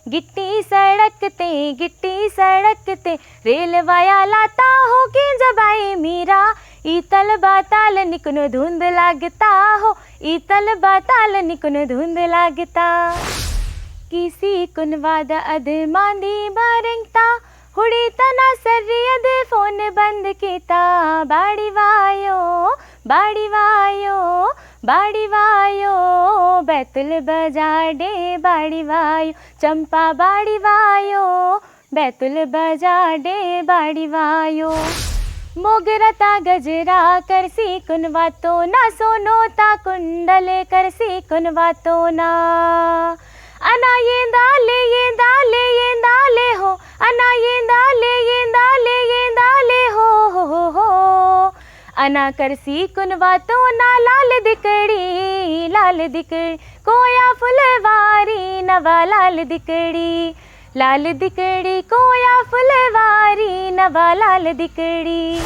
गिट्टी सड़कते rail via लाता हो कि जबाई मीरा ईतल बाताल निकुन धुंध लागता हो ईतल बाताल निकुन धुंध लागता किसी कुनवाद अद मांदी बारिंगता हुड़ी तना सर्रियद फोन बंद कीता बाड़ी वायो बैतुल बाजार डे बाड़ी वायो चंपा बाड़ी वायो बैतुल बाजार डे बाड़ी वायो मोगरता गजरा करसी कुनवातो ना सोनोता कुंडल करसी कुनवातो ना अना ये दाले हो अना ये दाले हो अना करसी कुनवातो ना लाल दिकड़ी कोया फुलवारी नवा लाल दिकड़ी कोया फुलवारी नवा लाल दिकड़ी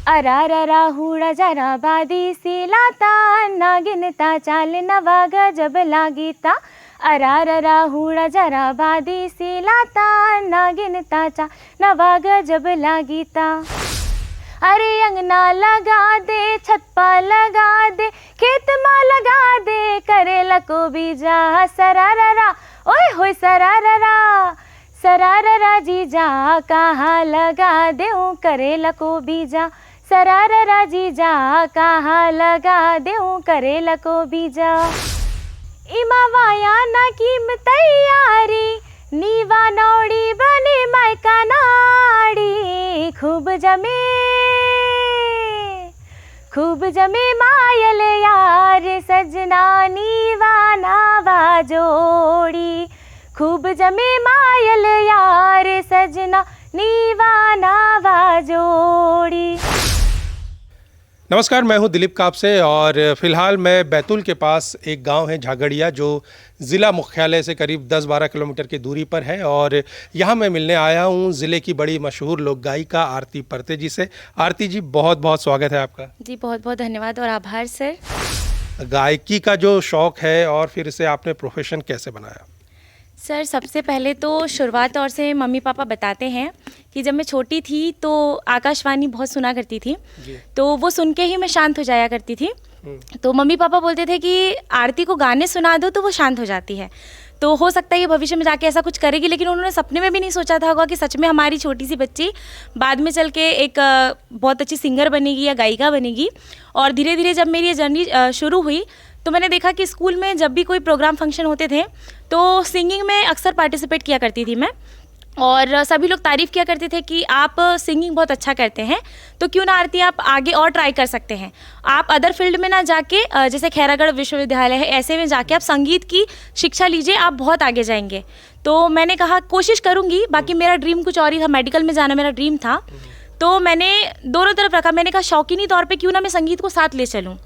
अरारा हुड़ा जरा बादी सी लाता नागिनता चाल नवा गजब लागीता अरारा हुड़ा जरा बादी सी लाता नागिनता चाल नवा गजब लागीता अरे अंगना लगा दे छप्पा लगा दे खेत माँ लगा दे करेला को बीजा सरारा ओए होए सरारा जीजा कहाँ लगा दे करेला को बीजा सरारा जीजा कहाँ लगा दे करेला को बीजा इमा वाया ना कीम तैयारी नीवा नौड़ी बने मायका नाड़ी खूब जमे मायल यार सजना नीवा नावा जोड़ी खूब जमे मायल यार सजना नीवा नावा जोड़ी। नमस्कार, मैं हूं दिलीप कापसे और फ़िलहाल मैं बैतूल के पास एक गांव है झागड़िया जो ज़िला मुख्यालय से करीब 10-12 किलोमीटर की दूरी पर है और यहां मैं मिलने आया हूं ज़िले की बड़ी मशहूर लोक गायिका आरती परते जी से। आरती जी, बहुत बहुत स्वागत है आपका। जी बहुत बहुत धन्यवाद और आभार सर। गायकी का जो शौक़ है और फिर इसे आपने प्रोफेशन कैसे बनाया? सर सबसे पहले तो शुरुआत तौर से मम्मी पापा बताते हैं कि जब मैं छोटी थी तो आकाशवाणी बहुत सुना करती थी, तो वो सुन के ही मैं शांत हो जाया करती थी। तो मम्मी पापा बोलते थे कि आरती को गाने सुना दो तो वो शांत हो जाती है, तो हो सकता है ये भविष्य में जाके ऐसा कुछ करेगी, लेकिन उन्होंने सपने में भी नहीं सोचा था होगा कि सच में हमारी छोटी सी बच्ची बाद में चल के एक बहुत अच्छी सिंगर बनेगी या गायिका बनेगी। और धीरे धीरे जब मेरी ये जर्नी शुरू हुई तो मैंने देखा कि स्कूल में जब भी कोई प्रोग्राम फंक्शन होते थे तो सिंगिंग में अक्सर पार्टिसिपेट किया करती थी मैं, और सभी लोग तारीफ़ किया करते थे कि आप सिंगिंग बहुत अच्छा करते हैं, तो क्यों ना आरती आप आगे और ट्राई कर सकते हैं, आप अदर फील्ड में ना जाके जैसे खैरागढ़ विश्वविद्यालय है ऐसे में जाके आप संगीत की शिक्षा लीजिए, आप बहुत आगे जाएंगे। तो मैंने कहा कोशिश करूँगी, बाकी मेरा ड्रीम कुछ और ही था, मेडिकल में जाना मेरा ड्रीम था। तो मैंने दोनों तरफ रखा, मैंने कहा शौकीनी तौर पर क्यों ना मैं संगीत को साथ ले चलूँ।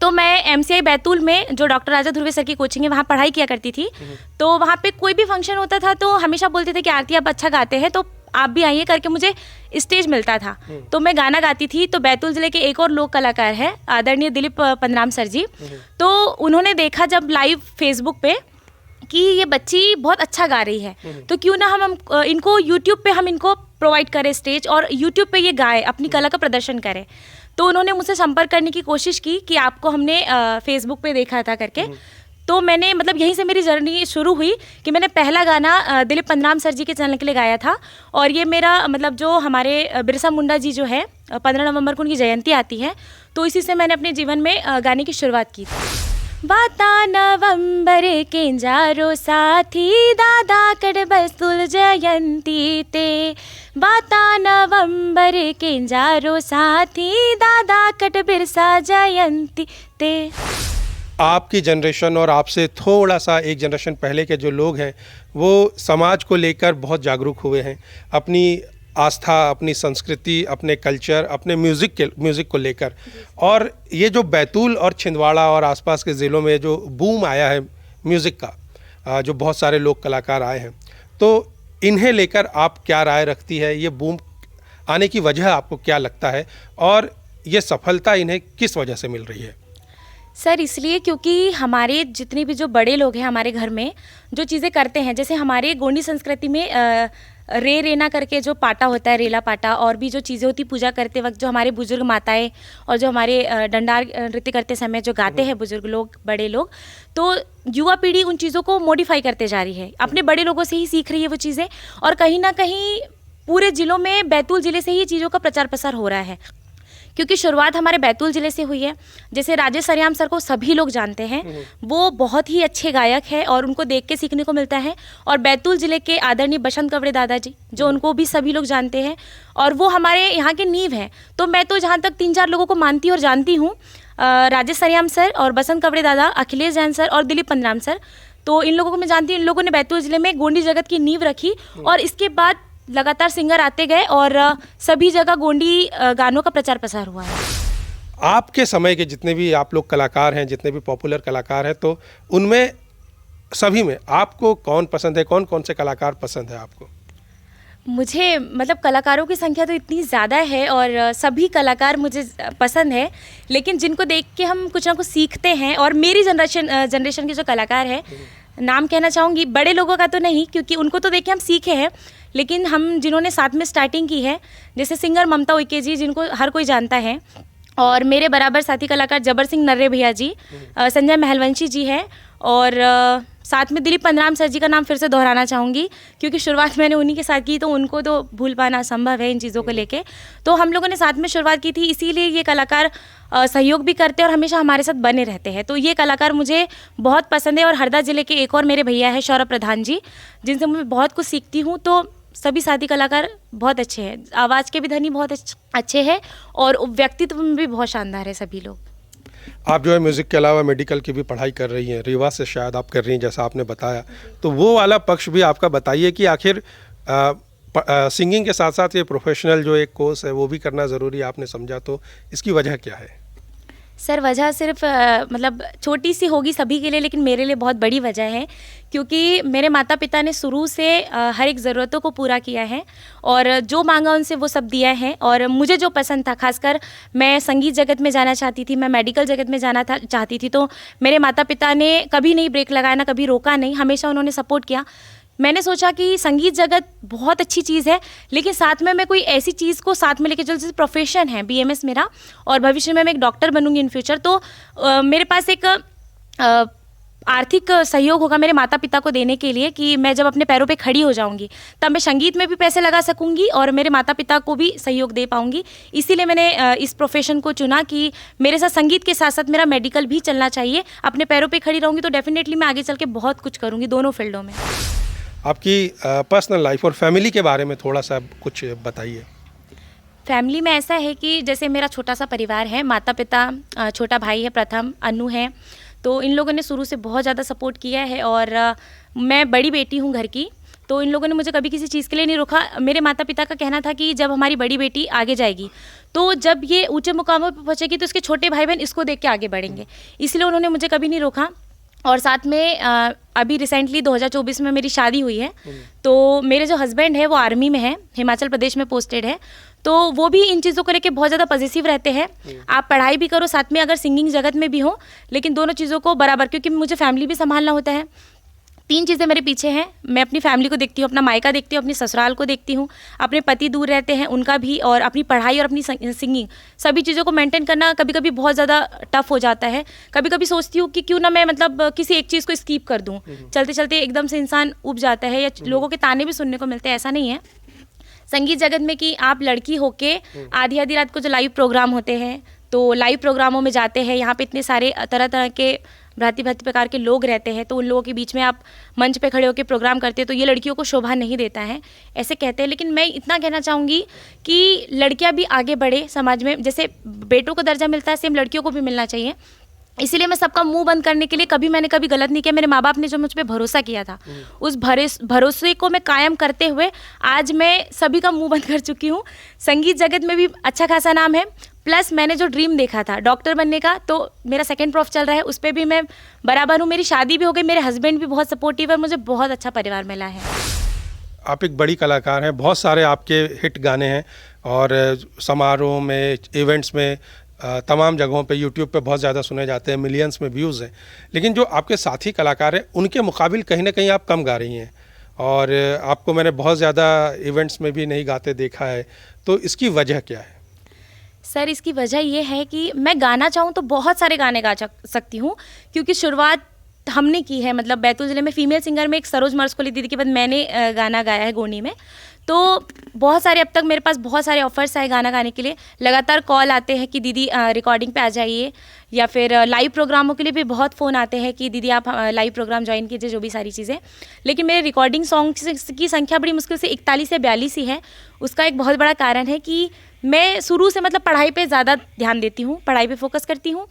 तो मैं MCI बैतूल में जो डॉक्टर राजा ध्रुवे सर की कोचिंग है वहाँ पढ़ाई किया करती थी। तो वहाँ पे कोई भी फंक्शन होता था तो हमेशा बोलते थे कि आरती आप अच्छा गाते हैं तो आप भी आइए करके, मुझे स्टेज मिलता था तो मैं गाना गाती थी। तो बैतूल ज़िले के एक और लोक कलाकार है आदरणीय दिलीप पंद्राम सर जी, तो उन्होंने देखा जब लाइव फेसबुक पे कि ये बच्ची बहुत अच्छा गा रही है, तो क्यों ना हम इनको यूट्यूब पे हम इनको प्रोवाइड करें स्टेज और यूट्यूब पे ये गाए, अपनी कला का प्रदर्शन करें। तो उन्होंने मुझसे संपर्क करने की कोशिश की कि आपको हमने फेसबुक पे देखा था करके। तो मैंने मतलब यहीं से मेरी जर्नी शुरू हुई कि मैंने पहला गाना दिलीप पंद्राम सर जी के चैनल के लिए गाया था, और ये मेरा मतलब जो हमारे बिरसा मुंडा जी जो है 15 नवंबर को उनकी जयंती आती है, तो इसी से मैंने अपने जीवन में गाने की शुरुआत की थी। वाता नवंबर के जारो साथी दादा कड़ बैतूल जयंती ते, वाता नवंबर के जारो साथी दादा कट बिरसा जयंती ते। आपकी जनरेशन और आपसे थोड़ा सा एक जनरेशन पहले के जो लोग हैं वो समाज को लेकर बहुत जागरूक हुए हैं, अपनी आस्था, अपनी संस्कृति, अपने कल्चर, अपने म्यूज़िक को लेकर। और ये जो बैतूल और छिंदवाड़ा और आसपास के ज़िलों में जो बूम आया है म्यूज़िक का, जो बहुत सारे लोक कलाकार आए हैं, तो इन्हें लेकर आप क्या राय रखती है? ये बूम आने की वजह आपको क्या लगता है और ये सफलता इन्हें किस वजह से मिल रही है? सर इसलिए क्योंकि हमारे जितने भी जो बड़े लोग हैं हमारे घर में जो चीज़ें करते हैं, जैसे हमारे गोंडी संस्कृति में रेना करके जो पाटा होता है, रेला पाटा, और भी जो चीज़ें होती पूजा करते वक्त जो हमारे बुजुर्ग माताएं और जो हमारे डंडार नृत्य करते समय जो गाते हैं बुजुर्ग लोग, बड़े लोग, तो युवा पीढ़ी उन चीज़ों को मॉडिफाई करते जा रही है, अपने बड़े लोगों से ही सीख रही है वो चीज़ें, और कहीं ना कहीं पूरे ज़िलों में बैतूल ज़िले से ही चीज़ों का प्रचार प्रसार हो रहा है, क्योंकि शुरुआत हमारे बैतूल ज़िले से हुई है। जैसे राजेश सरियाम सर को सभी लोग जानते हैं, वो बहुत ही अच्छे गायक हैं और उनको देख के सीखने को मिलता है। और बैतूल ज़िले के आदरणीय बसंत कवड़े दादाजी, जो उनको भी सभी लोग जानते हैं, और वो हमारे यहाँ के नींव हैं। तो मैं तो जहाँ तक 3-4 लोगों को मानती और जानती हूँ, राजेश सरियाम सर और बसंत कवड़े दादा, अखिलेश जैन सर और दिलीप पंद्राम सर, तो इन लोगों को मैं जानती हूँ। इन लोगों ने बैतूल ज़िले में गोंडी जगत की नींव रखी, और इसके बाद लगातार सिंगर आते गए और सभी जगह गोंडी गानों का प्रचार प्रसार हुआ है। आपके समय के जितने भी आप लोग कलाकार हैं, जितने भी पॉपुलर कलाकार हैं, तो उनमें सभी में आपको कौन पसंद है, कौन कौन से कलाकार पसंद है आपको? मुझे मतलब कलाकारों की संख्या तो इतनी ज़्यादा है और सभी कलाकार मुझे पसंद है, लेकिन जिनको देख के हम कुछ ना कुछ सीखते हैं, और मेरी जनरेशन के जो कलाकार हैं, नाम कहना चाहूँगी, बड़े लोगों का तो नहीं क्योंकि उनको तो देख के हम सीखे हैं, लेकिन हम जिन्होंने साथ में स्टार्टिंग की है, जैसे सिंगर ममता उइके जी, जिनको हर कोई जानता है, और मेरे बराबर साथी कलाकार जबर सिंह नर्रे भैया जी, संजय महलवंशी जी हैं, और साथ में दिलीप पंद्राम सर जी का नाम फिर से दोहराना चाहूँगी क्योंकि शुरुआत मैंने उन्हीं के साथ की, तो उनको तो भूल पाना असंभव है इन चीज़ों को लेके। तो हम लोगों ने साथ में शुरुआत की थी, इसीलिए ये कलाकार सहयोग भी करते हैं और हमेशा हमारे साथ बने रहते हैं। तो ये कलाकार मुझे बहुत पसंद है। और हरदा ज़िले के एक और मेरे भैया है सौरभ प्रधान जी, जिनसे मैं बहुत कुछ सीखती हूँ। तो सभी साथी कलाकार बहुत अच्छे हैं, आवाज़ के भी धनी बहुत अच्छे हैं और व्यक्तित्व में भी बहुत शानदार है सभी लोग। आप जो है म्यूज़िक के अलावा मेडिकल की भी पढ़ाई कर रही हैं, रीवा से शायद आप कर रही हैं जैसा आपने बताया, तो वो वाला पक्ष भी आपका बताइए कि आखिर सिंगिंग के साथ साथ ये प्रोफेशनल जो एक कोर्स है वो भी करना ज़रूरी आपने समझा, तो इसकी वजह क्या है? सर वजह सिर्फ मतलब छोटी सी होगी सभी के लिए, लेकिन मेरे लिए बहुत बड़ी वजह है क्योंकि मेरे माता पिता ने शुरू से हर एक ज़रूरतों को पूरा किया है और जो मांगा उनसे वो सब दिया है। और मुझे जो पसंद था, खासकर मैं संगीत जगत में जाना चाहती थी, मैं मेडिकल जगत में जाना चाहती थी, तो मेरे माता पिता ने कभी नहीं ब्रेक लगाया, ना कभी रोका नहीं, हमेशा उन्होंने सपोर्ट किया। मैंने सोचा कि संगीत जगत बहुत अच्छी चीज़ है, लेकिन साथ में मैं कोई ऐसी चीज़ को साथ में लेके चल, जैसे प्रोफेशन है बीएमएस मेरा और भविष्य में मैं एक डॉक्टर बनूंगी इन फ्यूचर, तो मेरे पास एक आर्थिक सहयोग होगा मेरे माता पिता को देने के लिए कि मैं जब अपने पैरों पे खड़ी हो जाऊंगी तब मैं संगीत में भी पैसे लगा सकूंगी और मेरे माता पिता को भी सहयोग दे पाऊंगी। इसीलिए मैंने इस प्रोफेशन को चुना कि मेरे साथ संगीत के साथ साथ मेरा मेडिकल भी चलना चाहिए। अपने पैरों पे खड़ी रहूंगी तो डेफिनेटली मैं आगे चल के बहुत कुछ करूँगी दोनों फील्डों में। आपकी पर्सनल लाइफ और फैमिली के बारे में थोड़ा सा कुछ बताइए। फैमिली में ऐसा है कि जैसे मेरा छोटा सा परिवार है, माता पिता, छोटा भाई है प्रथम, अनु है, तो इन लोगों ने शुरू से बहुत ज़्यादा सपोर्ट किया है और मैं बड़ी बेटी हूँ घर की, तो इन लोगों ने मुझे कभी किसी चीज़ के लिए नहीं रोका। मेरे माता पिता का कहना था कि जब हमारी बड़ी बेटी आगे जाएगी तो जब ये ऊंचे मुकामों पर पहुँचेगी तो इसके छोटे भाई बहन इसको देख के आगे बढ़ेंगे, इसलिए उन्होंने मुझे कभी नहीं रोका। और साथ में अभी रिसेंटली 2024 में मेरी शादी हुई है, तो मेरे जो हस्बैंड है वो आर्मी में है, हिमाचल प्रदेश में पोस्टेड है, तो वो भी इन चीज़ों को लेके बहुत ज़्यादा पॉजिटिव रहते हैं। आप पढ़ाई भी करो साथ में, अगर सिंगिंग जगत में भी हो, लेकिन दोनों चीज़ों को बराबर, क्योंकि मुझे फैमिली भी संभालना होता है। 3 चीज़ें मेरे पीछे हैं, मैं अपनी फैमिली को देखती हूँ, अपना मायका देखती हूँ, अपनी ससुराल को देखती हूँ, अपने पति दूर रहते हैं उनका भी, और अपनी पढ़ाई और अपनी सिंगिंग, सभी चीज़ों को मेंटेन करना कभी कभी बहुत ज़्यादा टफ हो जाता है। कभी कभी सोचती हूँ कि क्यों ना मैं मतलब किसी एक चीज़ को स्किप कर दूँ, चलते चलते एकदम से इंसान उब जाता है या लोगों के ताने भी सुनने को मिलते हैं। ऐसा नहीं है संगीत जगत में कि आप लड़की होके आधी आधी रात को जो लाइव प्रोग्राम होते हैं, तो लाइव प्रोग्रामों में जाते हैं, यहाँ पे इतने सारे तरह तरह के भांति भांति प्रकार के लोग रहते हैं, तो उन लोगों के बीच में आप मंच पे खड़े होकर प्रोग्राम करते हैं, तो ये लड़कियों को शोभा नहीं देता है, ऐसे कहते हैं। लेकिन मैं इतना कहना चाहूँगी कि लड़कियाँ भी आगे बढ़े समाज में, जैसे बेटों को दर्जा मिलता है सेम लड़कियों को भी मिलना चाहिए। इसीलिए मैं सबका मुंह बंद करने के लिए मैंने कभी गलत नहीं किया। मेरे माँ बाप ने जो मुझ पर भरोसा किया था, उस भरोसे को मैं कायम करते हुए आज मैं सभी का मुंह बंद कर चुकी हूँ। संगीत जगत में भी अच्छा खासा नाम है, प्लस मैंने जो ड्रीम देखा था डॉक्टर बनने का, तो मेरा सेकंड प्रोफ चल रहा है, उस पर भी मैं बराबर हूँ। मेरी शादी भी हो गई, मेरे हस्बैंड भी बहुत सपोर्टिव है, मुझे बहुत अच्छा परिवार मिला है। आप एक बड़ी कलाकार हैं, बहुत सारे आपके हिट गाने हैं और समारोह में, इवेंट्स में तमाम जगहों पे यूट्यूब पे बहुत ज़्यादा सुने जाते हैं, मिलियंस में व्यूज़ हैं, लेकिन जो आपके साथी कलाकार हैं उनके मुकाबिल कहीं ना कहीं आप कम गा रही हैं और आपको मैंने बहुत ज़्यादा इवेंट्स में भी नहीं गाते देखा है, तो इसकी वजह क्या है? सर, इसकी वजह ये है कि मैं गाना चाहूँ तो बहुत सारे गाने गा सकती हूँ, क्योंकि शुरुआत हमने की है, मतलब बैतूल ज़िले में फीमेल सिंगर में एक सरोज मर्सकोली दीदी के बाद मैंने गाना गाया है गोनी में। तो बहुत सारे, अब तक मेरे पास बहुत सारे ऑफर्स आए गाना गाने के लिए, लगातार कॉल आते हैं कि दीदी रिकॉर्डिंग पे आ जाइए, या फिर लाइव प्रोग्रामों के लिए भी बहुत फ़ोन आते हैं कि दीदी आप लाइव प्रोग्राम ज्वाइन कीजिए, जो भी सारी चीज़ें। लेकिन मेरे रिकॉर्डिंग सॉन्ग की संख्या बड़ी मुश्किल से 41 या 42 ही है। उसका एक बहुत बड़ा कारण है कि मैं शुरू से मतलब पढ़ाई पे ज़्यादा ध्यान देती हूँ, पढ़ाई पे फोकस करती हूँ,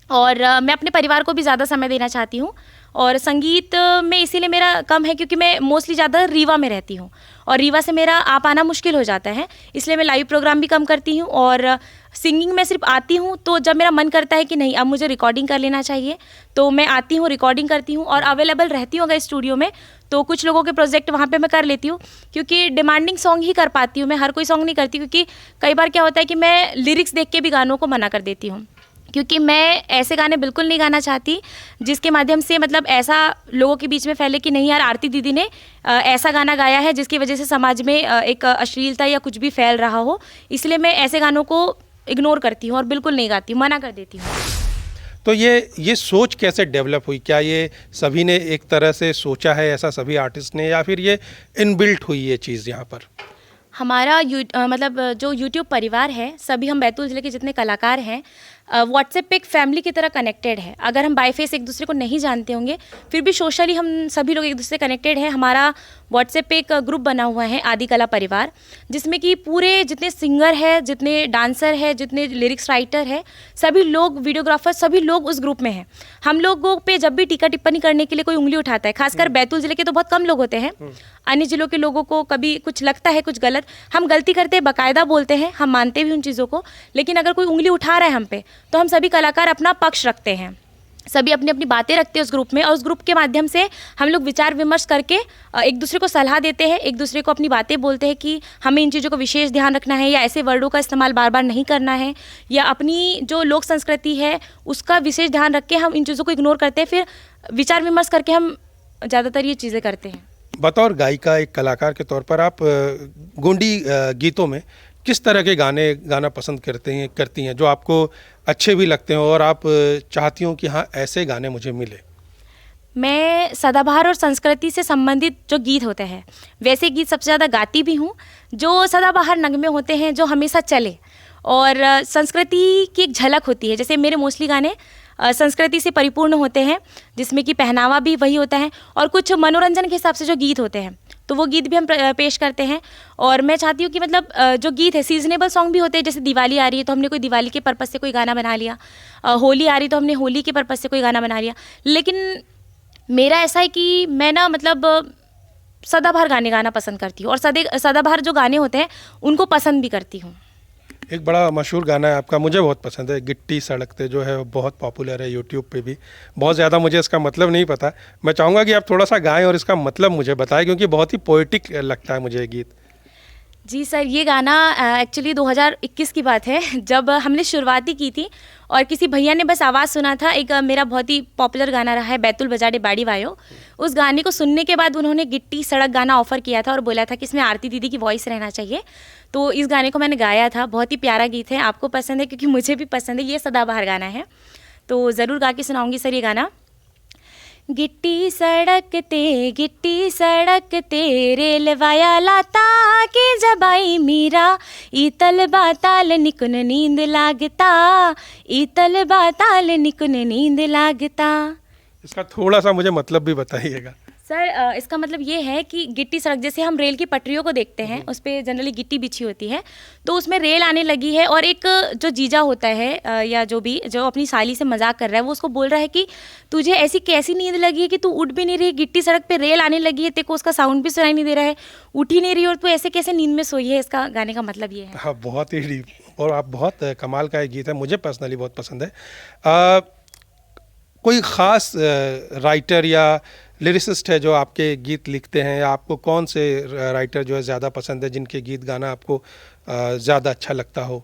और मैं अपने परिवार को भी ज़्यादा समय देना चाहती हूँ। और संगीत में इसीलिए मेरा कम है क्योंकि मैं मोस्टली ज़्यादा रीवा में रहती हूँ और रीवा से मेरा आ पाना मुश्किल हो जाता है, इसलिए मैं लाइव प्रोग्राम भी कम करती हूँ। और सिंगिंग में सिर्फ आती हूँ तो जब मेरा मन करता है कि नहीं अब मुझे रिकॉर्डिंग कर लेना चाहिए, तो मैं आती हूँ, रिकॉर्डिंग करती हूँ और अवेलेबल रहती हूँ अगर स्टूडियो में, तो कुछ लोगों के प्रोजेक्ट वहाँ पे मैं कर लेती हूँ, क्योंकि डिमांडिंग सॉन्ग ही कर पाती हूँ मैं, हर कोई सॉन्ग नहीं करती, क्योंकि कई बार क्या होता है कि मैं लिरिक्स देख के भी गानों को मना कर देती हूँ, क्योंकि मैं ऐसे गाने बिल्कुल नहीं गाना चाहती जिसके माध्यम से मतलब ऐसा लोगों के बीच में फैले कि नहीं यार आरती दीदी ने ऐसा गाना गाया है जिसकी वजह से समाज में एक अश्लीलता या कुछ भी फैल रहा हो। इसलिए मैं ऐसे गानों को इग्नोर करती हूँ और बिल्कुल नहीं गाती हूँ, मना कर देती हूँ। तो ये सोच कैसे डेवलप हुई? क्या ये सभी ने एक तरह से सोचा है ऐसा, सभी आर्टिस्ट ने, या फिर ये इनबिल्ट हुई ये चीज़ यहाँ पर? हमारा मतलब जो यूट्यूब परिवार है, सभी हम बैतूल ज़िले के जितने कलाकार हैं व्हाट्सएप पे एक फैमिली की तरह कनेक्टेड है। अगर हम बाय फेस एक दूसरे को नहीं जानते होंगे, फिर भी सोशली हम सभी लोग एक दूसरे से कनेक्टेड हैं। हमारा व्हाट्सएप पे एक ग्रुप बना हुआ है आदि कला परिवार, जिसमें कि पूरे जितने सिंगर हैं, जितने डांसर हैं, जितने लिरिक्स राइटर हैं, सभी लोग, वीडियोग्राफर, सभी लोग उस ग्रुप में हैं। हम लोगों पे जब भी टीका टिप्पणी करने के लिए कोई उंगली उठाता है, खासकर बैतूल ज़िले के तो बहुत कम लोग होते हैं, अन्य जिलों के लोगों को कभी कुछ लगता है कुछ गलत, हम गलती करते हैं, बाकायदा बोलते हैं, हम मानते भी उन चीज़ों को, लेकिन अगर कोई उंगली उठा रहा है हम पे तो हम सभी कलाकार अपना पक्ष रखते हैं, सभी अपनी अपनी बातें रखते हैं उस ग्रुप में, और उस ग्रुप के माध्यम से हम लोग विचार विमर्श करके एक दूसरे को सलाह देते हैं, एक दूसरे को अपनी बातें बोलते हैं कि हमें इन चीज़ों को विशेष ध्यान रखना है, या ऐसे वर्डों का इस्तेमाल बार बार नहीं करना है, या अपनी जो लोक संस्कृति है उसका विशेष ध्यान रख के हम इन चीज़ों को इग्नोर करते हैं। फिर विचार विमर्श करके हम ज़्यादातर ये चीज़ें करते हैं। बतौर गायिका, एक कलाकार के तौर पर आप गोंडी गीतों में किस तरह के गाने गाना पसंद करती हैं जो आपको अच्छे भी लगते हैं और आप चाहती हो कि हाँ ऐसे गाने मुझे मिले? मैं सदाबहार और संस्कृति से संबंधित जो गीत होते हैं वैसे गीत सबसे ज़्यादा गाती भी हूँ, जो सदाबहार नगमे होते हैं जो हमेशा चले और संस्कृति की एक झलक होती है। जैसे मेरे मोस्टली गाने संस्कृति से परिपूर्ण होते हैं, जिसमें कि पहनावा भी वही होता है, और कुछ मनोरंजन के हिसाब से जो गीत होते हैं तो वो गीत भी हम पेश करते हैं। और मैं चाहती हूँ कि मतलब जो गीत है सीजनेबल सॉन्ग भी होते हैं, जैसे दिवाली आ रही है तो हमने कोई दिवाली के पर्पज़ से कोई गाना बना लिया, होली आ रही तो हमने होली के पर्पज़ से कोई गाना बना लिया। लेकिन मेरा ऐसा है कि मैं ना मतलब सदाबहार गाने गाना पसंद करती हूँ, और सदाबहार जो गाने होते हैं उनको पसंद भी करती हूँ। एक बड़ा मशहूर गाना है आपका, मुझे बहुत पसंद है, गिट्टी सड़कते, जो है बहुत पॉपुलर है यूट्यूब पे भी। बहुत ज़्यादा मुझे इसका मतलब नहीं पता, मैं चाहूँगा कि आप थोड़ा सा गाएं और इसका मतलब मुझे बताएं, क्योंकि बहुत ही पोएटिक लगता है मुझे ये गीत। जी सर, ये गाना एक्चुअली 2021 की बात है, जब हमने शुरुआत ही की थी और किसी भैया ने बस आवाज़ सुना था। एक मेरा बहुत ही पॉपुलर गाना रहा है बैतूल बजाड़े बाड़ी वायो, उस गाने को सुनने के बाद उन्होंने गिट्टी सड़क गाना ऑफ़र किया था और बोला था कि इसमें आरती दीदी की वॉइस रहना चाहिए। तो इस गाने को मैंने गाया था, बहुत ही प्यारा गीत है, आपको पसंद है क्योंकि मुझे भी पसंद है, ये सदाबहार गाना है, तो ज़रूर गा के सुनाऊँगी सर ये गाना। गिट्टी सड़क ते रेलवाया लाता की जबाई मीरा, ईतल बाताल निकुन नींद लागता, ईतल बाताल निकुन नींद लागता। इसका थोड़ा सा मुझे मतलब भी बताइएगा। सर इसका मतलब ये है कि गिट्टी सड़क, जैसे हम रेल की पटरियों को देखते हैं उस पर जनरली गिट्टी बिछी होती है, तो उसमें रेल आने लगी है और एक जो जीजा होता है या जो भी जो अपनी साली से मजाक कर रहा है वो उसको बोल रहा है कि तुझे ऐसी कैसी नींद लगी है कि तू उठ भी नहीं रही, गिट्टी सड़क पे रेल आने लगी है, तेरे को उसका साउंड भी सुनाई नहीं दे रहा है, उठ ही नहीं रही और तू ऐसे कैसे नींद में सोई है। इसका गाने का मतलब ये है। हाँ, बहुत ही डीप और आप बहुत कमाल का एक गीत है, मुझे पर्सनली बहुत पसंद है। कोई ख़ास राइटर या लिरिसिस्ट है जो आपके गीत लिखते हैं, या आपको कौन से राइटर जो है ज़्यादा पसंद है जिनके गीत गाना आपको ज़्यादा अच्छा लगता हो?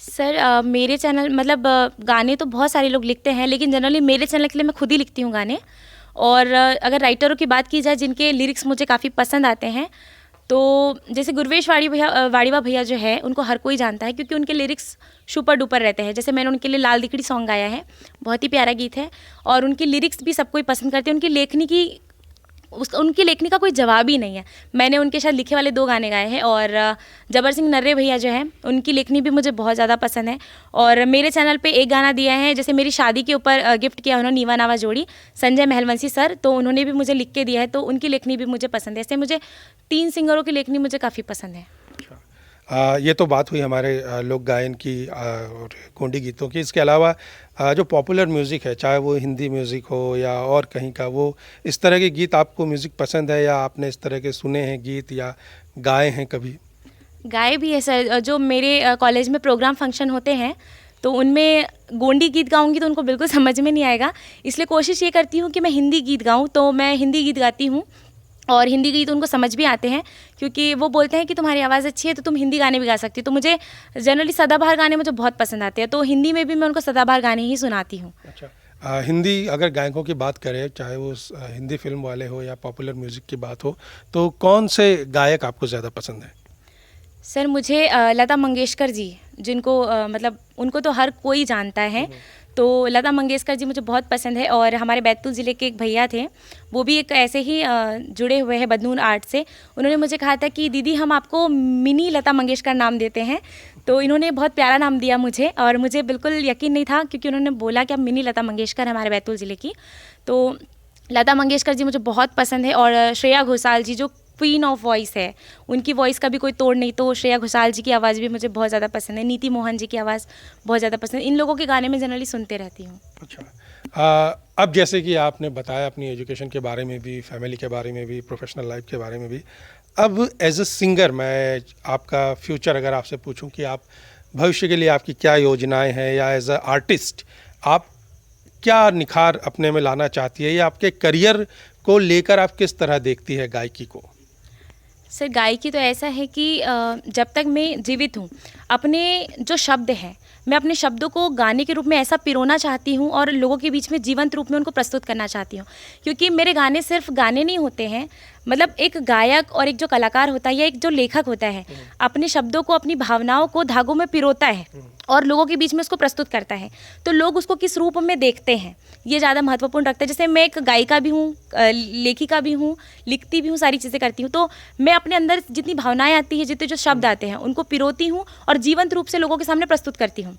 सर मेरे चैनल मतलब गाने तो बहुत सारे लोग लिखते हैं, लेकिन जनरली मेरे चैनल के लिए मैं खुद ही लिखती हूँ गाने। और अगर राइटरों की बात की जाए जिनके लिरिक्स मुझे काफ़ी पसंद आते हैं, तो जैसे गुरवेश वाड़ीवा भैया जो है उनको हर कोई जानता है, क्योंकि उनके लिरिक्स सुपर डुपर रहते हैं। जैसे मैंने उनके लिए लाल दिकड़ी सॉन्ग गाया है, बहुत ही प्यारा गीत है, और उनकी लिरिक्स भी सब कोई पसंद करते हैं। उनकी लेखनी का कोई जवाब ही नहीं है। मैंने उनके साथ लिखे वाले 2 गाने गाए हैं, और जबर सिंह नर्रे भैया जो हैं उनकी लेखनी भी मुझे बहुत ज़्यादा पसंद है। और मेरे चैनल पे एक गाना दिया है, जैसे मेरी शादी के ऊपर गिफ्ट किया उन्होंने नीवा नावा जोड़ी संजय महलवंशी सर, तो उन्होंने भी मुझे लिख के दिया है, तो उनकी लेखनी भी मुझे पसंद है। ऐसे मुझे 3 सिंगरों की लेखनी मुझे काफ़ी पसंद है। ये तो बात हुई हमारे लोक गायन की और गोंडी गीतों की। इसके अलावा जो पॉपुलर म्यूज़िक है, चाहे वो हिंदी म्यूज़िक हो या और कहीं का, वो इस तरह के गीत आपको म्यूज़िक पसंद है, या आपने इस तरह के सुने हैं गीत या गाए हैं कभी? गाए भी है सर। जो मेरे कॉलेज में प्रोग्राम फंक्शन होते हैं, तो उनमें गोंडी गीत गाऊंगी तो उनको बिल्कुल समझ में नहीं आएगा, इसलिए कोशिश ये करती हूँ कि मैं हिंदी गीत गाऊँ। तो मैं हिंदी गीत गाती हूँ, और हिंदी गीत उनको समझ भी आते हैं, क्योंकि वो बोलते हैं कि तुम्हारी आवाज़ अच्छी है तो तुम हिंदी गाने भी गा सकती हो। तो मुझे जनरली सदाबहार गाने मुझे बहुत पसंद आते हैं, तो हिंदी में भी मैं उनको सदाबहार गाने ही सुनाती हूँ। अच्छा, हिंदी अगर गायकों की बात करें, चाहे वो हिंदी फिल्म वाले हो या पॉपुलर म्यूज़िक की बात हो, तो कौन से गायक आपको ज़्यादा पसंद है? सर मुझे लता मंगेशकर जी, जिनको मतलब उनको तो हर कोई जानता है, तो लता मंगेशकर जी मुझे बहुत पसंद है। और हमारे बैतूल ज़िले के एक भैया थे, वो भी एक ऐसे ही जुड़े हुए हैं बदनूर आर्ट से। उन्होंने मुझे कहा था कि दीदी हम आपको मिनी लता मंगेशकर नाम देते हैं, तो इन्होंने बहुत प्यारा नाम दिया मुझे, और मुझे बिल्कुल यकीन नहीं था, क्योंकि उन्होंने बोला कि आप मिनी लता मंगेशकर हमारे बैतूल ज़िले की। तो लता मंगेशकर जी मुझे बहुत पसंद है। और श्रेया घोषाल जी जो क्वीन ऑफ वॉइस है, उनकी वॉइस का भी कोई तोड़ नहीं, तो श्रेया घोषाल जी की आवाज़ भी मुझे बहुत ज़्यादा पसंद है। नीति मोहन जी की आवाज़ बहुत ज़्यादा पसंद है। इन लोगों के गाने में जनरली सुनते रहती हूँ। अच्छा, अब जैसे कि आपने बताया अपनी एजुकेशन के बारे में भी, फैमिली के बारे में भी, प्रोफेशनल लाइफ के बारे में भी, अब एज अ सिंगर मैं आपका फ्यूचर अगर आपसे पूछूं कि आप भविष्य के लिए आपकी क्या योजनाएं हैं, या एज अ आर्टिस्ट आप क्या निखार अपने में लाना चाहती है, या आपके करियर को लेकर आप किस तरह देखती है गायकी को? सर गायकी तो ऐसा है कि जब तक मैं जीवित हूँ, अपने जो शब्द हैं, मैं अपने शब्दों को गाने के रूप में ऐसा पिरोना चाहती हूँ, और लोगों के बीच में जीवंत रूप में उनको प्रस्तुत करना चाहती हूँ। क्योंकि मेरे गाने सिर्फ गाने नहीं होते हैं, मतलब एक गायक और एक जो कलाकार होता है या एक जो लेखक होता है, अपने शब्दों को, अपनी भावनाओं को धागों में पिरोता है और लोगों के बीच में उसको प्रस्तुत करता है। तो लोग उसको किस रूप में देखते हैं, ये ज़्यादा महत्वपूर्ण रखता है। जैसे मैं एक गायिका भी हूँ, लेखिका भी हूँ, लिखती भी हूँ, सारी चीज़ें करती हूँ, तो मैं अपने अंदर जितनी भावनाएं आती हैं, जितने जो शब्द आते हैं, उनको पिरोती हूँ और जीवंत रूप से लोगों के सामने प्रस्तुत करती हूँ।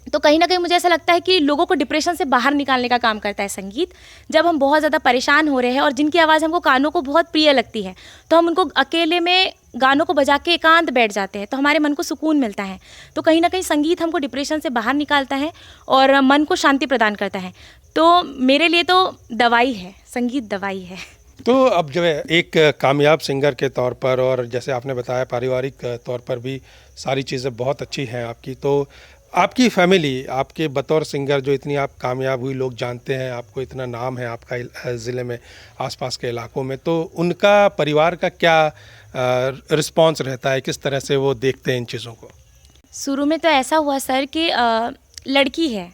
तो कहीं ना कहीं मुझे ऐसा लगता है कि लोगों को डिप्रेशन से बाहर निकालने का काम करता है संगीत। जब हम बहुत ज़्यादा परेशान हो रहे हैं और जिनकी आवाज़ हमको कानों को बहुत प्रिय लगती है, तो हम उनको अकेले में गानों को बजा के एकांत बैठ जाते हैं, तो हमारे मन को सुकून मिलता है। तो कहीं ना कहीं संगीत हमको डिप्रेशन से बाहर निकालता है और मन को शांति प्रदान करता है। तो मेरे लिए तो दवाई है, संगीत दवाई है। तो अब जो है एक कामयाब सिंगर के तौर पर, और जैसे आपने बताया पारिवारिक तौर पर भी सारी चीज़ें बहुत अच्छी हैं आपकी, तो आपकी फैमिली आपके बतौर सिंगर जो इतनी आप कामयाब हुई, लोग जानते हैं आपको, इतना नाम है आपका ज़िले में, आसपास के इलाकों में, तो उनका परिवार का क्या रिस्पॉन्स रहता है, किस तरह से वो देखते हैं इन चीज़ों को? शुरू में तो ऐसा हुआ सर कि लड़की है,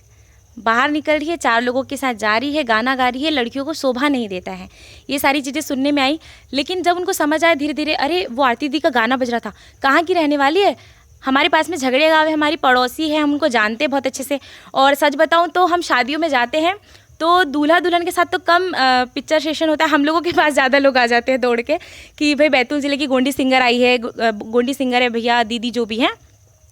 बाहर निकल रही है, 4 लोगों के साथ जा रही है, गाना गा रही है, लड़कियों को शोभा नहीं देता है, ये सारी चीज़ें सुनने में आई। लेकिन जब उनको समझ आया धीरे धीरे, अरे वो आरती दी का गाना बज रहा था, कहाँ की रहने वाली है, हमारे पास में झगड़े गाँव है, हमारी पड़ोसी है, हम उनको जानते हैं बहुत अच्छे से। और सच बताऊँ तो हम शादियों में जाते हैं तो दूल्हा दुल्हन के साथ तो कम पिक्चर सेशन होता है, हम लोगों के पास ज़्यादा लोग आ जाते हैं दौड़ के कि भाई बैतूल ज़िले की गोंडी सिंगर आई है, गोंडी सिंगर है भैया दीदी जो भी हैं,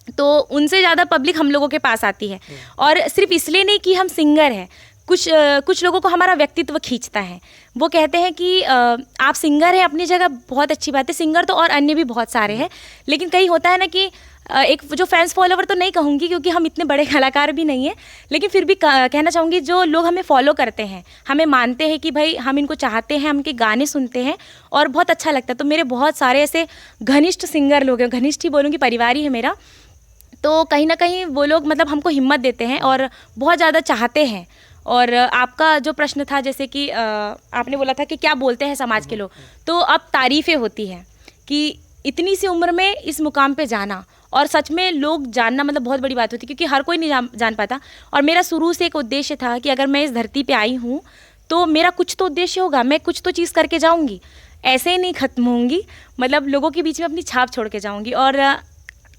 तो उनसे ज़्यादा पब्लिक हम लोगों के पास आती है। और सिर्फ इसलिए नहीं कि हम सिंगर हैं, कुछ लोगों को हमारा व्यक्तित्व खींचता है। वो कहते हैं कि आप सिंगर हैं, अपनी जगह बहुत अच्छी बात है, सिंगर तो और अन्य भी बहुत सारे हैं, लेकिन कहीं होता है ना कि एक जो फैंस फॉलोवर तो नहीं कहूँगी क्योंकि हम इतने बड़े कलाकार भी नहीं हैं, लेकिन फिर भी कहना चाहूँगी जो लोग हमें फॉलो करते हैं, हमें मानते हैं कि भाई हम इनको चाहते हैं, हम इनके गाने सुनते हैं और बहुत अच्छा लगता है। तो मेरे बहुत सारे ऐसे घनिष्ठ सिंगर लोग हैं, घनिष्ठ ही बोलूँगी, परिवार ही है मेरा, तो कहीं ना कहीं वो लोग मतलब हमको हिम्मत देते हैं और बहुत ज़्यादा चाहते हैं। और आपका जो प्रश्न था, जैसे कि आपने बोला था कि क्या बोलते हैं समाज के लोग, तो अब तारीफ़ें होती हैं कि इतनी सी उम्र में इस मुकाम पे जाना और सच में लोग जानना मतलब बहुत बड़ी बात होती है, क्योंकि हर कोई नहीं जान पाता। और मेरा शुरू से एक उद्देश्य था कि अगर मैं इस धरती पे आई हूँ तो मेरा कुछ तो उद्देश्य होगा, मैं कुछ तो चीज़ करके जाऊँगी, ऐसे ही नहीं ख़त्म होंगी, मतलब लोगों के बीच में अपनी छाप छोड़ के जाऊँगी। और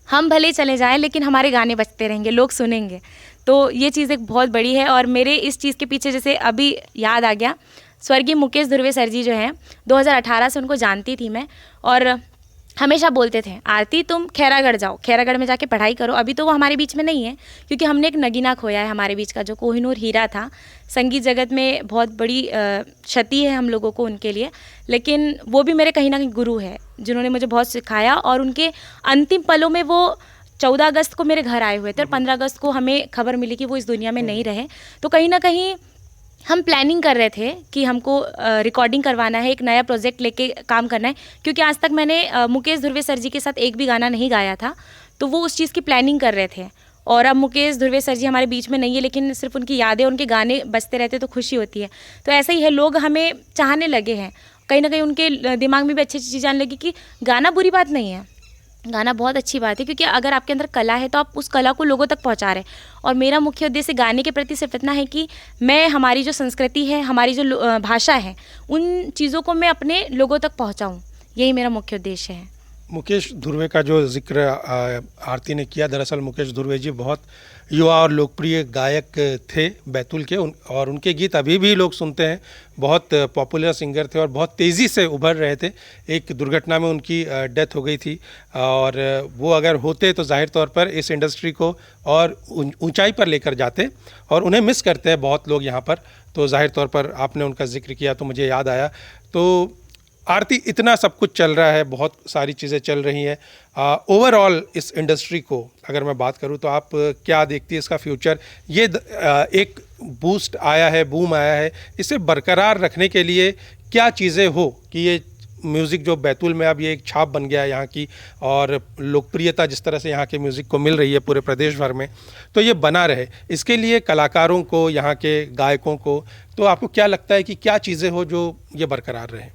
हम भले चले जाएं लेकिन हमारे गाने बजते रहेंगे, लोग सुनेंगे। तो ये चीज़ एक बहुत बड़ी है। और मेरे इस चीज़ के पीछे जैसे अभी याद आ गया, स्वर्गीय मुकेश धुर्वे सर जी जो हैं, 2018 से उनको जानती थी मैं, और हमेशा बोलते थे आरती तुम खैरागढ़ जाओ, खैरागढ़ में जाके पढ़ाई करो। अभी तो वो हमारे बीच में नहीं है, क्योंकि हमने एक नगीना खोया है हमारे बीच का, जो कोहिनूर हीरा था। संगीत जगत में बहुत बड़ी क्षति है हम लोगों को उनके लिए, लेकिन वो भी मेरे कहीं ना कहीं गुरु है, जिन्होंने मुझे बहुत सिखाया। और उनके अंतिम पलों में वो 14 अगस्त को मेरे घर आए हुए थे और 15 अगस्त को हमें खबर मिली कि वो इस दुनिया में नहीं रहे। तो कहीं ना कहीं हम प्लानिंग कर रहे थे कि हमको रिकॉर्डिंग करवाना है, एक नया प्रोजेक्ट लेके काम करना है, क्योंकि आज तक मैंने मुकेश धुर्वे सर जी के साथ एक भी गाना नहीं गाया था। तो वो उस चीज़ की प्लानिंग कर रहे थे। और अब मुकेश धुर्वे सर जी हमारे बीच में नहीं है, लेकिन सिर्फ उनकी यादें, उनके गाने बजते रहते तो खुशी होती है। तो ऐसा ही है, लोग हमें चाहने लगे हैं, कहीं ना कहीं उनके दिमाग में भी अच्छी अच्छी चीज़ें आने लगी कि गाना बुरी बात नहीं है, गाना बहुत अच्छी बात है, क्योंकि अगर आपके अंदर कला है तो आप उस कला को लोगों तक पहुंचा रहे हैं। और मेरा मुख्य उद्देश्य गाने के प्रति सिर्फ इतना है कि मैं हमारी जो संस्कृति है, हमारी जो भाषा है, उन चीज़ों को मैं अपने लोगों तक पहुंचाऊं, यही मेरा मुख्य उद्देश्य है। मुकेश धुर्वे का जो जिक्र आरती ने किया, दरअसल मुकेश धुर्वे जी बहुत युवा और लोकप्रिय गायक थे बैतूल के, और उनके गीत अभी भी लोग सुनते हैं। बहुत पॉपुलर सिंगर थे और बहुत तेज़ी से उभर रहे थे। एक दुर्घटना में उनकी डेथ हो गई थी, और वो अगर होते तो जाहिर तौर पर इस इंडस्ट्री को और ऊंचाई पर लेकर जाते, और उन्हें मिस करते हैं बहुत लोग यहाँ पर। तो जाहिर तौर पर आपने उनका जिक्र किया तो मुझे याद आया। तो आरती, इतना सब कुछ चल रहा है, बहुत सारी चीज़ें चल रही हैं, ओवरऑल इस इंडस्ट्री को अगर मैं बात करूं तो आप क्या देखती है इसका फ्यूचर? ये एक बूस्ट आया है, बूम आया है, इसे बरकरार रखने के लिए क्या चीज़ें हो कि ये म्यूज़िक जो बैतूल में अब ये एक छाप बन गया है यहाँ की, और लोकप्रियता जिस तरह से यहाँ के म्यूज़िक को मिल रही है पूरे प्रदेश भर में, तो ये बना रहे, इसके लिए कलाकारों को, यहाँ के गायकों को, तो आपको क्या लगता है कि क्या चीज़ें हो जो ये बरकरार रहे?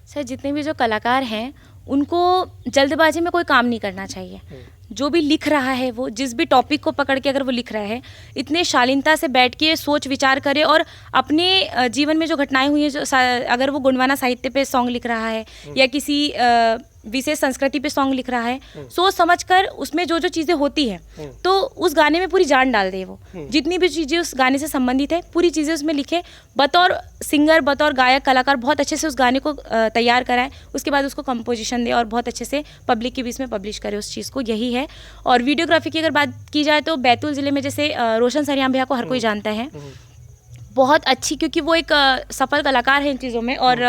सर, जितने भी जो कलाकार हैं उनको जल्दबाजी में कोई काम नहीं करना चाहिए। जो भी लिख रहा है, वो जिस भी टॉपिक को पकड़ के अगर वो लिख रहा है, इतने शालीनता से बैठ के सोच विचार करे, और अपने जीवन में जो घटनाएं हुई हैं, जो अगर वो गुणवाना साहित्य पे सॉन्ग लिख रहा है या किसी विशेष संस्कृति पे सॉन्ग लिख रहा है, सोच समझकर उसमें जो जो चीज़ें होती है तो उस गाने में पूरी जान डाल दे। वो जितनी भी चीज़ें उस गाने से संबंधित है पूरी चीज़ें उसमें लिखे, बतौर सिंगर, बतौर गायक, कलाकार बहुत अच्छे से उस गाने को तैयार कराए, उसके बाद उसको कंपोजिशन दे और बहुत अच्छे से पब्लिक के बीच में पब्लिश करे उस चीज़ को, यही है। और वीडियोग्राफी की अगर बात की जाए तो बैतूल ज़िले में जैसे रोशन सरियाम भैया को हर कोई जानता है, बहुत अच्छी, क्योंकि वो एक सफल कलाकार है इन चीज़ों में। और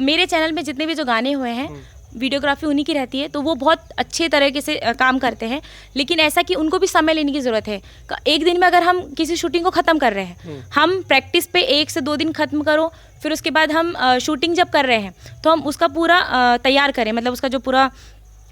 मेरे चैनल में जितने भी जो गाने हुए हैं वीडियोग्राफी उन्हीं की रहती है, तो वो बहुत अच्छे तरीके से काम करते हैं। लेकिन ऐसा कि उनको भी समय लेने की ज़रूरत है। एक दिन में अगर हम किसी शूटिंग को ख़त्म कर रहे हैं, हम प्रैक्टिस पे 1 से 2 दिन ख़त्म करो, फिर उसके बाद हम शूटिंग जब कर रहे हैं तो हम उसका पूरा तैयार करें, मतलब उसका जो पूरा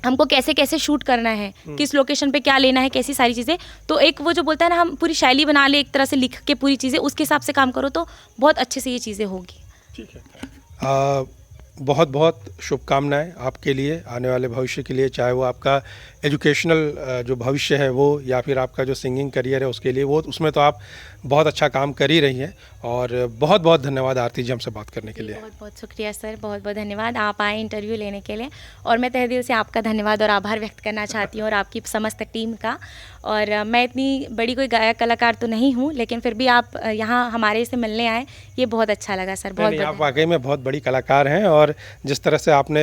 हमको कैसे कैसे शूट करना है, किस लोकेशन पे क्या लेना है, कैसी सारी चीज़ें, तो एक वो जो बोलता है ना, हम पूरी शैली बना ले, एक तरह से लिख के पूरी चीज़ें उसके हिसाब से काम करो तो बहुत अच्छे से ये चीज़ें होगी। ठीक है। बहुत बहुत शुभकामनाएं आपके लिए, आने वाले भविष्य के लिए, चाहे वो आपका एजुकेशनल जो भविष्य है वो, या फिर आपका जो सिंगिंग करियर है उसके लिए, वो उसमें तो आप बहुत अच्छा काम कर ही रही हैं। और बहुत बहुत धन्यवाद आरती जी हमसे बात करने के लिए। बहुत बहुत शुक्रिया सर, बहुत बहुत धन्यवाद, आप आए इंटरव्यू लेने के लिए, और मैं तहे दिल से आपका धन्यवाद और आभार व्यक्त करना चाहती हूँ, और आपकी समस्त टीम का। और मैं इतनी बड़ी कोई गायक कलाकार तो नहीं हूँ, लेकिन फिर भी आप यहाँ हमारे से मिलने आए, ये बहुत अच्छा लगा सर। बहुत आप वाकई में बहुत बड़ी कलाकार हैं, और जिस तरह से आपने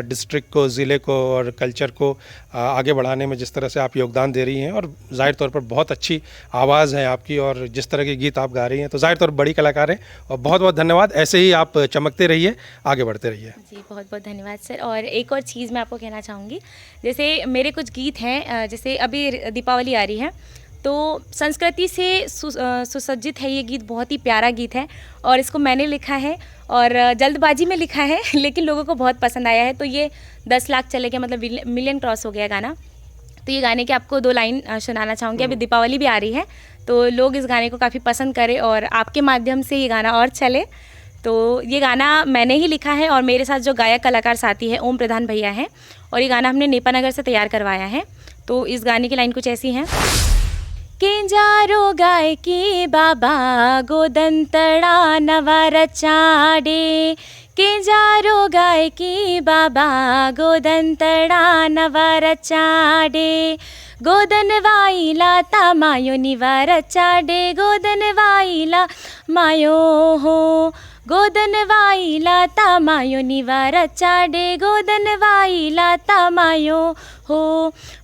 डिस्ट्रिक्ट को, ज़िले को और कल्चर को आगे बढ़ाने में जिस तरह से आप योगदान दे रही हैं, और जाहिर तौर पर बहुत अच्छी आवाज़ है आपकी, और जिस तरह के गीत आप गा रही हैं, तो जाहिर तौर पर बड़ी कलाकार हैं। और बहुत बहुत धन्यवाद, ऐसे ही आप चमकते रहिए, आगे बढ़ते रहिए। जी बहुत बहुत धन्यवाद सर। और एक और चीज़ मैं आपको कहना चाहूँगी, जैसे मेरे कुछ गीत हैं, जैसे अभी दीपावली आ रही है, तो संस्कृति से सुसज्जित है ये गीत, बहुत ही प्यारा गीत है, और इसको मैंने लिखा है और जल्दबाजी में लिखा है, लेकिन लोगों को बहुत पसंद आया है। तो ये 10 लाख चले गया, मतलब मिलियन क्रॉस हो गया गाना। तो ये गाने के आपको 2 लाइन सुनाना चाहूँगी। अभी दीपावली भी आ रही है, तो लोग इस गाने को काफ़ी पसंद करें और आपके माध्यम से ये गाना और चले। तो ये गाना मैंने ही लिखा है, और मेरे साथ जो गायक कलाकार साथी है ओम प्रधान भैया हैं, और ये गाना हमने नेपानगर से तैयार करवाया है। तो इस गाने की लाइन कुछ ऐसी है। केंजारो गाय की बाबा गोदंतड़ा नवार चाडे, केंजारो गाय की बाबा गोदंतड़ा नवार चाडे, गोदन वाईला ता मायो निवार चाडे, गोदन वाईला मायो हो, गोदन वाईला ता मायो निवार चाडे, गोदन वाईला ता मायो हो,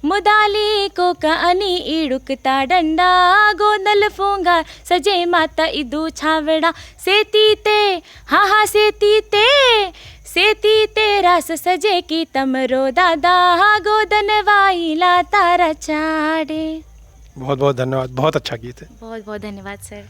मुदाली को कानी इड़ुकता डंडा, गोंदल फोंगा सजे माता इदू छावड़ा, सेती ते हाँ हाँ सेती ते रास सजे की तमरो दादा, गोदन वाईला तारा चाडे। बहुत बहुत धन्यवाद, बहुत अच्छा गीत है। बहुत बहुत धन्यवाद सर।